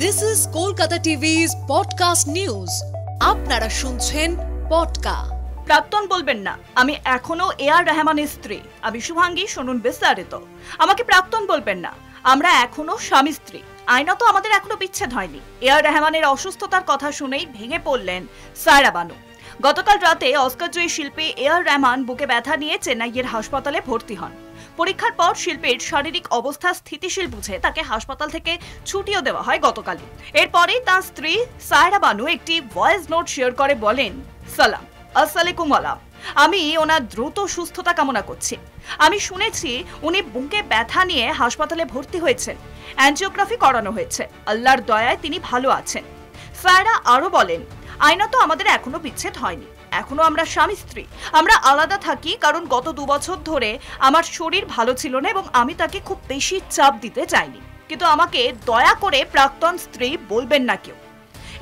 This is Kolkata TV's podcast news. আপনারা শুনছেন পডকা। প্রাক্তন বলবেন না, আমি এখনো এআর রহমানের স্ত্রী। আমি শুভাঙ্গী, শুনুন বিস্তারিত। আমাকে প্রাক্তন বলবেন না, আমরা এখনো স্বামী স্ত্রী। আইনত আমাদের এখনো বিচ্ছেদ হয়নি। এআর রহমানের অসুস্থতার কথা শুনেই ভেঙে পড়লেন সায়রা বানু। গতকাল রাতে অস্কারজয়ী শিল্পী এআর রহমান বুকে ব্যথা নিয়ে চেন্নাইয়ের হাসপাতালে ভর্তি হন। পরীক্ষার পর শিল্পীর শারীরিক অবস্থা স্থিতিশীল বুঝে তাকে হাসপাতাল থেকে ছুটিও দেওয়া হয় গতকালই। এরপরেই তার স্ত্রী সায়রা বানু একটি ভয়েস নোট শেয়ার করে বলেন, সালাম, আসসালামু আলাইকুম, আমি ওনার দ্রুত সুস্থতা কামনা করছি। আমি শুনেছি উনি বুকে ব্যথা নিয়ে হাসপাতালে ভর্তি হয়েছেন, অ্যাঞ্জিওগ্রাফি করানো হয়েছে। আল্লাহর দয়ায় তিনি ভালো আছেন। সায়রা আরো বলেন, আইনত আমাদের এখনো বিচ্ছেদ হয়নি, এখনো আমরা স্বামী স্ত্রী। আমরা আলাদা থাকি কারণ গত 2 বছর ধরে আমার শরীর ভালো ছিল না এবং আমি তাকে খুব বেশি চাপ দিতে চাইনি। কিন্তু আমাকে দয়া করে প্রাক্তন স্ত্রী বলবেন না কেউ।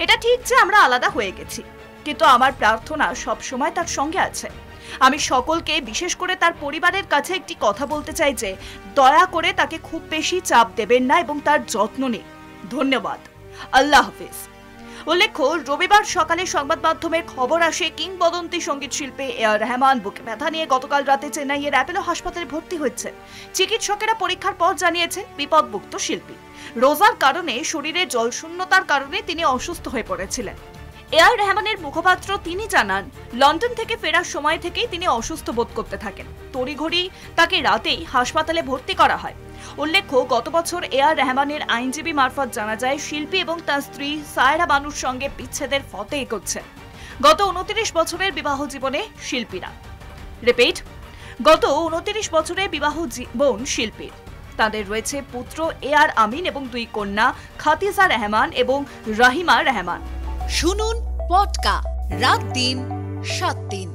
এটা ঠিক যে আমরা আলাদা হয়ে গেছি, কিন্তু আমার প্রার্থনা সব সময় তার সঙ্গে আছে। আমি সকলকে, বিশেষ করে তার পরিবারের কাছে একটি কথা বলতে চাই যে দয়া করে তাকে খুব বেশি চাপ দেবেন না এবং তার যত্ন নিন। ধন্যবাদ। আল্লাহ হাফিজ। উল্লেখ্য, রবিবার সকালে সংবাদ মাধ্যমের খবর আসে কিংবদন্তি সঙ্গীত শিল্পী এআর রহমান বুকে ব্যথা নিয়ে গতকাল রাতে চেন্নাইয়ের অ্যাপোলো হাসপাতালে ভর্তি হয়েছে। চিকিৎসকেরা পরীক্ষার পর জানিয়েছেন বিপদমুক্ত শিল্পী। রোজার কারণে শরীরে জলশূন্যতার কারণে তিনি অসুস্থ হয়ে পড়েছিলেন। এআর রহমানের মুখপাত্র তিনি জানান, লন্ডন থেকে ফেরার সময় থেকেই তিনি অসুস্থ বোধ করতে থাকেন। তড়িঘড়ি তাকে রাতেই হাসপাতালে ভর্তি করা হয়। উল্লেখ্য, গত বছর এআর রহমানের আইনজীবী মারফত জানা যায় শিল্পী এবং তার স্ত্রী সায়রা বানুর সঙ্গে বিচ্ছেদের ফতে এগোচ্ছেন। গত 29 বছরের বিবাহ জীবনে শিল্পীরা গত 29 বছরের বিবাহ জীবন শিল্পীর। তাদের রয়েছে পুত্র এআর আমিন এবং 2 কন্যা খাতিজা রহমান এবং রাহিমা রহমান। শুনুন পডকা রাত দিন 7 দিন।